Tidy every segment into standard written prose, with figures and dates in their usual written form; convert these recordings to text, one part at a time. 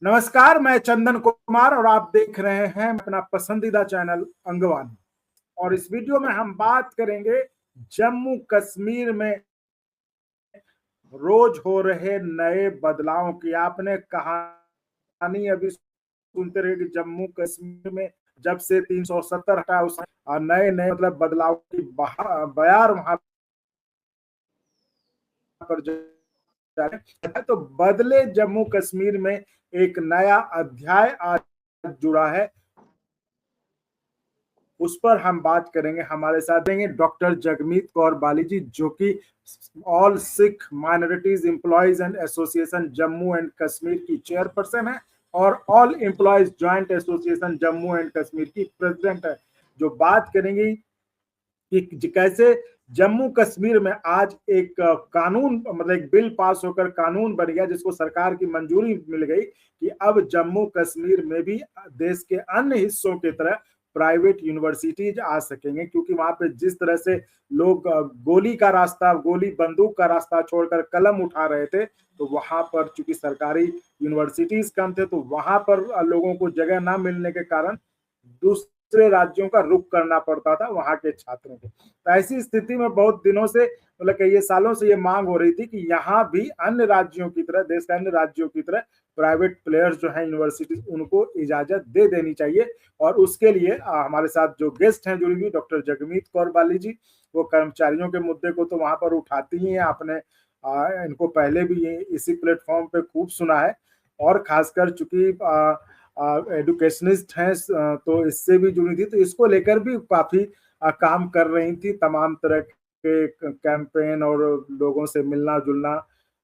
नमस्कार, मैं चंदन कुमार और आप देख रहे हैं अपना पसंदीदा चैनल अंगवानी। और इस वीडियो में हम बात करेंगे जम्मू कश्मीर में रोज हो रहे नए बदलावों की। आपने कहानी अभी सुनते रहे कि जम्मू कश्मीर में जब से 370 हटा उस नए नए मतलब बदलाव की बयार वहां पर जा रहे हैं। तो बदले जम्मू कश्मीर में एक नया अध्याय आज जुड़ा है, उस पर हम बात करेंगे। हमारे साथ देंगे डॉक्टर जगमीत कौर बाली जी, जो कि all Sikh minorities employees and association Jammu and Kashmir की चेयरपर्सन है और all employees joint association Jammu and Kashmir की प्रेसिडेंट है। जो बात करेंगे कि कैसे जम्मू कश्मीर में आज एक कानून मतलब एक बिल पास होकर कानून बन गया, जिसको सरकार की मंजूरी मिल गई कि अब जम्मू कश्मीर में भी देश के अन्य हिस्सों की तरह प्राइवेट यूनिवर्सिटीज आ सकेंगे। क्योंकि वहां पे जिस तरह से लोग गोली का रास्ता, गोली बंदूक का रास्ता छोड़कर कलम उठा रहे थे, तो वहां पर चूंकि सरकारी यूनिवर्सिटीज कम थे, तो वहां पर लोगों को जगह ना मिलने के कारण दूसरे राज्यों का रुख करना पड़ता था वहां के छात्रों को। तो ऐसी स्थिति में बहुत दिनों से मतलब कई सालों से ये मांग हो रही थी कि यहाँ भी अन्य राज्यों की तरह, देश के अन्य राज्यों की तरह प्राइवेट प्लेयर्स जो है यूनिवर्सिटी, उनको इजाजत दे देनी चाहिए। और उसके लिए हमारे साथ जो गेस्ट हैं जुड़ी हुई, डॉक्टर जगमीत कौर बाली जी, वो कर्मचारियों के मुद्दे को तो वहां पर उठाती ही है। आपने इनको पहले भी इसी प्लेटफॉर्म पे खूब सुना है, और खासकर चूंकि एडुकेशनिस्ट हैं तो इससे भी जुड़ी थी, तो इसको लेकर भी काफी काम कर रही थी। तमाम तरह के कैंपेन और लोगों से मिलना जुलना,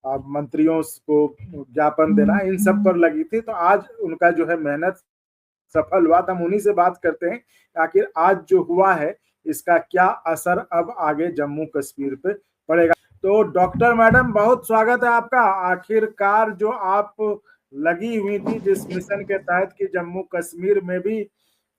मंत्रियों को ज्ञापन देना, इन सब पर लगी थी। तो आज उनका जो है मेहनत सफल हुआ। तो हम उन्हीं से बात करते हैं आखिर आज जो हुआ है इसका क्या असर अब आगे जम्मू कश्मीर पे पड़ेगा। तो डॉक्टर मैडम, बहुत स्वागत है आपका। आखिरकार जो आप लगी हुई थी जिस मिशन के तहत कि जम्मू कश्मीर में भी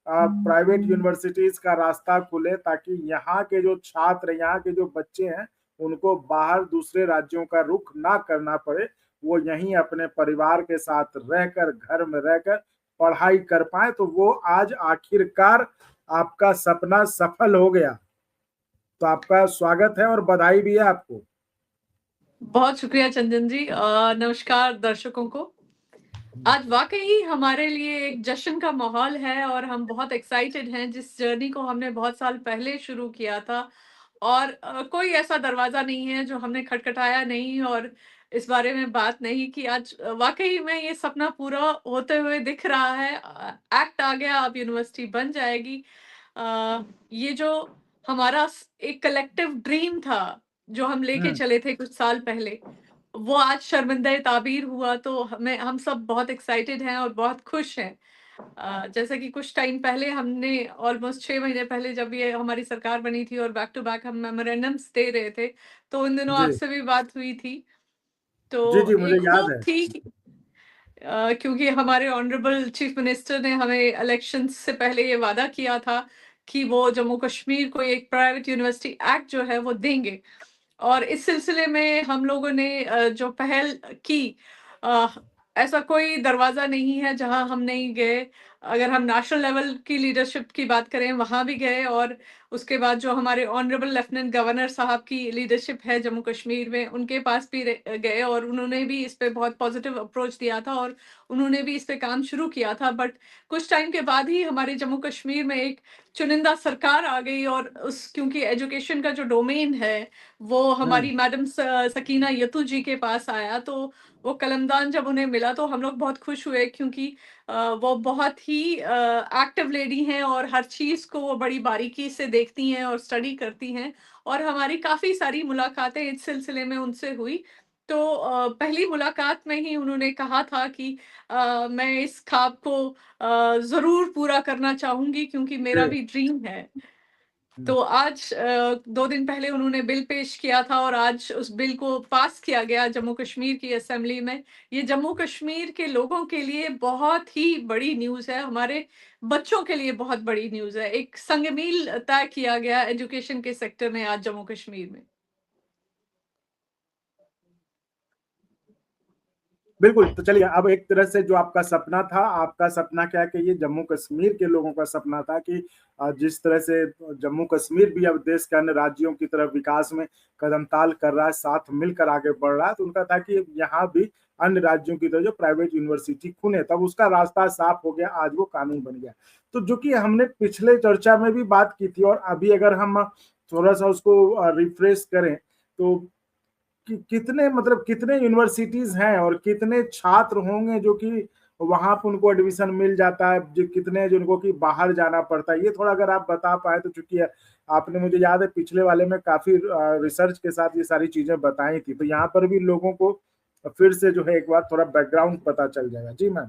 प्राइवेट यूनिवर्सिटीज का रास्ता खुले, ताकि यहाँ के जो छात्र, यहाँ के जो बच्चे हैं, उनको बाहर दूसरे राज्यों का रुख ना करना पड़े, वो यहीं अपने परिवार के साथ रहकर, घर में रहकर पढ़ाई कर पाए। तो वो आज आखिरकार आपका सपना सफल हो गया। तो आपका स्वागत है और बधाई भी है आपको। बहुत शुक्रिया चंदन जी। नमस्कार दर्शकों को। आज वाकई हमारे लिए एक जश्न का माहौल है और हम बहुत एक्साइटेड हैं। जिस जर्नी को हमने बहुत साल पहले शुरू किया था, और कोई ऐसा दरवाजा नहीं है जो हमने खटखटाया नहीं और इस बारे में बात नहीं की। आज वाकई में ये सपना पूरा होते हुए दिख रहा है। एक्ट आ गया, अब यूनिवर्सिटी बन जाएगी। ये जो हमारा एक कलेक्टिव ड्रीम था, जो हम लेके चले थे कुछ साल पहले, वो आज शर्मिंदा ताबीर हुआ। तो हम सब बहुत एक्साइटेड हैं और बहुत खुश हैं। जैसे कि कुछ टाइम पहले हमने ऑलमोस्ट 6 महीने पहले, जब ये हमारी सरकार बनी थी और बैक टू बैक हम मेमोरेंडम्स दे रहे थे, तो उन दिनों जी आपसे भी बात हुई थी। तो जी जी, मुझे एक याद होप है। थी, क्योंकि हमारे ऑनरेबल चीफ मिनिस्टर ने हमें इलेक्शन से पहले ये वादा किया था कि वो जम्मू कश्मीर को एक प्राइवेट यूनिवर्सिटी एक्ट जो है वो देंगे। और इस सिलसिले में हम लोगों ने जो पहल की, अ, ऐसा कोई दरवाजा नहीं है जहां हम नहीं गए। अगर हम नेशनल लेवल की लीडरशिप की बात करें, वहां भी गए। और उसके बाद जो हमारे ऑनरेबल लेफ्टिनेंट गवर्नर साहब की लीडरशिप है जम्मू कश्मीर में, उनके पास भी गए और उन्होंने भी इस पे बहुत पॉजिटिव अप्रोच दिया था और उन्होंने भी इस पे काम शुरू किया था। बट कुछ टाइम के बाद ही हमारे जम्मू कश्मीर में एक चुनिंदा सरकार आ गई, और उस क्योंकि एजुकेशन का जो डोमेन है वो हमारी मैडम सकीना यतू जी के पास आया। तो वो कलमदान जब उन्हें मिला तो हम लोग बहुत खुश हुए, क्योंकि वो बहुत ही एक्टिव लेडी हैं और हर चीज़ को वो बड़ी बारीकी से देखती हैं और स्टडी करती हैं। और हमारी काफ़ी सारी मुलाकातें इस सिलसिले में उनसे हुई। तो पहली मुलाकात में ही उन्होंने कहा था कि मैं इस ख्वाब को ज़रूर पूरा करना चाहूँगी, क्योंकि मेरा जी। भी ड्रीम है। तो आज 2 दिन पहले उन्होंने बिल पेश किया था और आज उस बिल को पास किया गया जम्मू कश्मीर की असेंबली में। ये जम्मू कश्मीर के लोगों के लिए बहुत ही बड़ी न्यूज़ है, हमारे बच्चों के लिए बहुत बड़ी न्यूज़ है। एक संग-मील तय किया गया एजुकेशन के सेक्टर में आज जम्मू कश्मीर में। बिल्कुल। तो चलिए, अब एक तरह से जो आपका सपना था, आपका सपना क्या कहिए, जम्मू कश्मीर के लोगों का सपना था कि जिस तरह से जम्मू कश्मीर भी अब देश के अन्य राज्यों की तरफ विकास में कदम ताल कर रहा है, साथ मिलकर आगे बढ़ रहा है, तो उनका था कि यहाँ भी अन्य राज्यों की तरह जो प्राइवेट यूनिवर्सिटी खुले, तब उसका रास्ता साफ हो गया, आज वो कानून बन गया। तो जो कि हमने पिछले चर्चा में भी बात की थी, और अभी अगर हम थोड़ा सा उसको रिफ्रेश करें, तो कितने मतलब कितने यूनिवर्सिटीज हैं और कितने छात्र होंगे जो कि वहां पर उनको एडमिशन मिल जाता है, जो कितने जिनको कि बाहर जाना पड़ता है, ये थोड़ा अगर आप बता पाए तो। चूंकि आपने, मुझे याद है पिछले वाले में काफी रिसर्च के साथ ये सारी चीजें बताई थी, तो यहाँ पर भी लोगों को फिर से जो है एक बार थोड़ा बैकग्राउंड पता चल जाएगा। जी मैम।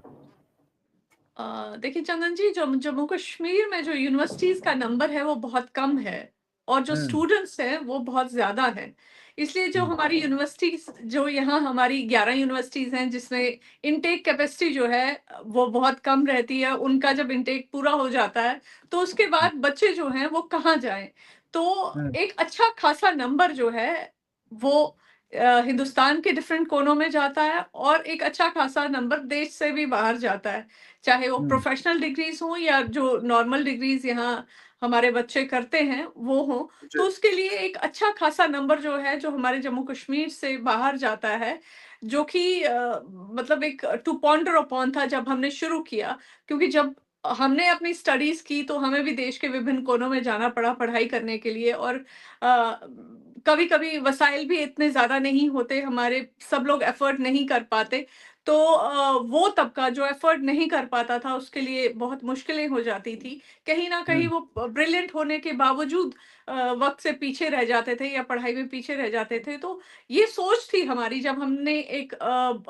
देखिए चंदन जी, जम्मू कश्मीर में जो यूनिवर्सिटीज का नंबर है वो बहुत कम है, और जो हम्म। स्टूडेंट्स हैं वो बहुत ज्यादा हैं। इसलिए जो हम्म। हमारी यूनिवर्सिटीज, जो यहाँ हमारी 11 यूनिवर्सिटीज हैं जिसमें इनटेक कैपेसिटी जो है वो बहुत कम रहती है, उनका जब इनटेक पूरा हो जाता है तो उसके बाद बच्चे जो हैं वो कहाँ जाएं। तो हम्म। एक अच्छा खासा नंबर जो है वो हिंदुस्तान के डिफरेंट कोनों में जाता है, और एक अच्छा खासा नंबर देश से भी बाहर जाता है, चाहे वो हम्म। प्रोफेशनल डिग्रीज हो या जो नॉर्मल डिग्रीज यहाँ हमारे बच्चे करते हैं वो हो। जी। तो उसके लिए एक अच्छा खासा नंबर जो है जो हमारे जम्मू कश्मीर से बाहर जाता है, जो कि मतलब एक टू पॉन्डर अपॉन था जब हमने शुरू किया। क्योंकि जब हमने अपनी स्टडीज की तो हमें भी देश के विभिन्न कोनों में जाना पड़ा पढ़ाई करने के लिए, और कभी कभी वसाइल भी इतने ज्यादा नहीं होते हमारे, सब लोग एफर्ट नहीं कर पाते। तो वो तबका जो एफर्ट नहीं कर पाता था उसके लिए बहुत मुश्किलें हो जाती थी। कहीं ना कहीं हम्म। वो ब्रिलियंट होने के बावजूद वक्त से पीछे रह जाते थे या पढ़ाई में पीछे रह जाते थे। तो ये सोच थी हमारी, जब हमने एक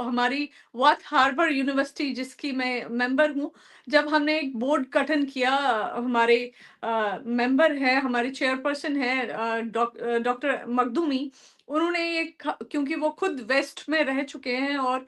हमारी वाथ हार्बर यूनिवर्सिटी जिसकी मैं मेंबर हूँ, जब हमने एक बोर्ड गठन किया, हमारे मेंबर है, हमारे चेयरपर्सन है डॉक्टर मखदूमी, उन्होंने एक, क्योंकि वो खुद वेस्ट में रह चुके हैं और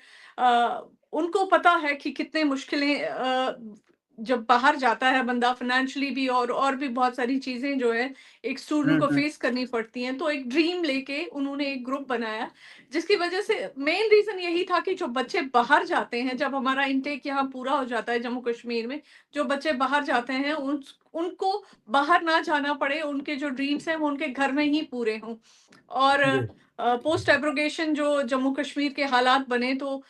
उनको पता है कि कितने मुश्किलें जब बाहर जाता है बंदा फाइनेंशियली भी, और भी बहुत सारी चीजें जो है एक स्टूडेंट को हम्म। फेस करनी पड़ती हैं। तो एक ड्रीम लेके उन्होंने एक ग्रुप बनाया, जिसकी वजह से मेन रीजन यही था कि जो बच्चे बाहर जाते हैं, जब हमारा इनटेक यहाँ पूरा हो जाता है जम्मू कश्मीर में, जो बच्चे बाहर जाते हैं उनको बाहर ना जाना पड़े, उनके जो ड्रीम्स हैं वो उनके घर में ही पूरे हों। और जी। पोस्ट एब्रोगेशन जो जम्मू कश्मीर के हालात बने, तो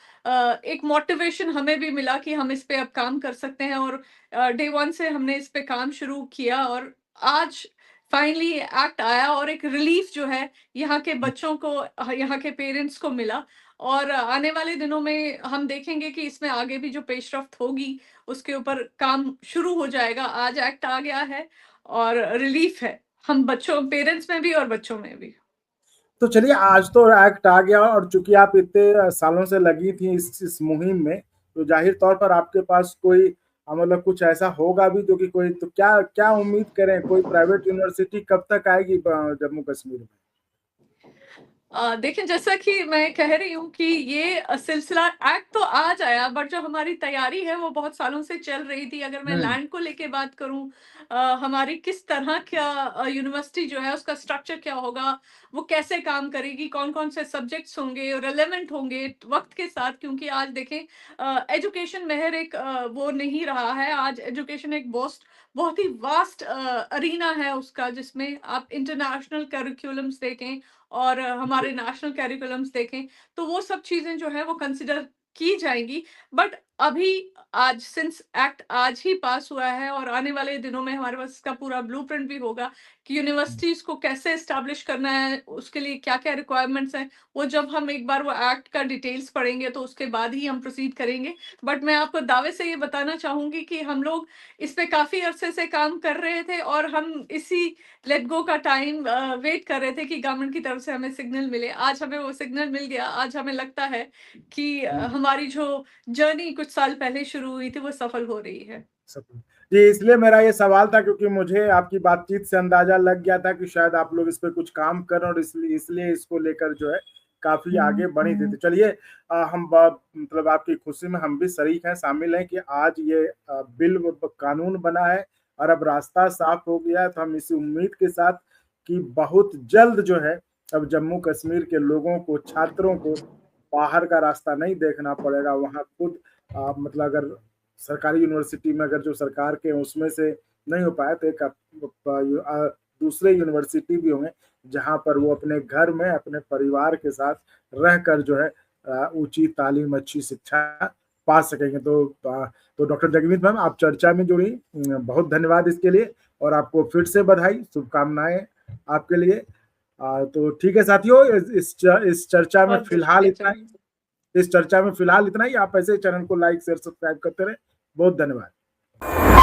एक मोटिवेशन हमें भी मिला कि हम इस पे अब काम कर सकते हैं, और डे वन से हमने इस पे काम शुरू किया, और आज फाइनली एक्ट आया और एक रिलीफ जो है यहाँ के बच्चों को, यहाँ के पेरेंट्स को मिला। और आने वाले दिनों में हम देखेंगे कि इसमें आगे भी जो पेशरफ्त होगी उसके ऊपर काम शुरू हो जाएगा। आज एक्ट आ गया है और रिलीफ है हम बच्चों, पेरेंट्स में भी और बच्चों में भी। तो चलिए, आज तो एक्ट आ गया, और चूंकि आप इतने सालों से लगी थी इस मुहिम में, तो जाहिर तौर पर आपके पास कोई मतलब कुछ ऐसा होगा भी जो कि कोई, तो क्या क्या उम्मीद करें, कोई प्राइवेट यूनिवर्सिटी कब तक आएगी जम्मू कश्मीर में? देखिए जैसा कि मैं कह रही हूँ कि ये सिलसिला एक्ट तो आज आया, बट जो हमारी तैयारी है वो बहुत सालों से चल रही थी। अगर मैं हम्म। लैंड को लेके बात करूँ, हमारी किस तरह का यूनिवर्सिटी जो है उसका स्ट्रक्चर क्या होगा, वो कैसे काम करेगी, कौन कौन से सब्जेक्ट्स होंगे रेलेवेंट होंगे वक्त के साथ। क्योंकि आज देखें, एजुकेशन महर एक वो नहीं रहा है। आज एजुकेशन एक बहुत ही वास्ट अरीना है उसका, जिसमें आप इंटरनेशनल करिकुलम्स देखें और जी। हमारे नेशनल करिकुलम्स देखें, तो वो सब चीजें जो है वो कंसिडर की जाएंगी। बट अभी आज सिंस एक्ट आज ही पास हुआ है, और आने वाले दिनों में हमारे पास इसका पूरा ब्लूप्रिंट भी होगा कि यूनिवर्सिटीज को कैसे एस्टैब्लिश करना है, उसके लिए क्या क्या रिक्वायरमेंट्स हैं। वो जब हम एक बार वो एक्ट का डिटेल्स पढ़ेंगे तो उसके बाद ही हम प्रोसीड करेंगे। बट मैं आपको दावे से ये बताना चाहूंगी कि हम लोग इस पे काफी अरसे से काम कर रहे थे, और हम इसी लेट गो का टाइम वेट कर रहे थे कि गवर्नमेंट की तरफ से हमें सिग्नल मिले। आज हमें वो सिग्नल मिल गया। आज हमें लगता है कि हमारी जो जर्नी कुछ साल पहले शुरू हुई थी वो सफल हो रही है। जी, इसलिए मेरा ये सवाल था, क्योंकि मुझे आपकी बातचीत से अंदाजा लग गया था कि शायद आप लोग इस पे कुछ काम कर रहे हैं, और इसलिए इसलिए इसको लेकर जो है काफी आगे बढ़ी थी। तो चलिए, मतलब आपकी खुशी में हम भी शरीक हैं, शामिल हैं कि आज ये बिल कानून बना है और अब रास्ता साफ हो गया है। तो हम इसी उम्मीद के साथ कि बहुत जल्द जो है अब जम्मू कश्मीर के लोगों को, छात्रों को बाहर का रास्ता नहीं देखना पड़ेगा, वहाँ खुद मतलब अगर सरकारी यूनिवर्सिटी में अगर जो सरकार के उसमें से नहीं हो पाया तो एक दूसरे यूनिवर्सिटी भी होंगे जहाँ पर वो अपने घर में अपने परिवार के साथ रहकर जो है ऊंची तालीम, अच्छी शिक्षा पा सकेंगे। तो डॉक्टर जगमीत मैम, आप चर्चा में जुड़ी, बहुत धन्यवाद इसके लिए, और आपको फिर से बधाई, शुभकामनाएं आपके लिए। तो ठीक है साथियों, इस चर्चा में फिलहाल इतना ही, इस चर्चा में फिलहाल इतना ही। आप ऐसे चैनल को लाइक शेयर सब्सक्राइब करते रहे। बहुत धन्यवाद।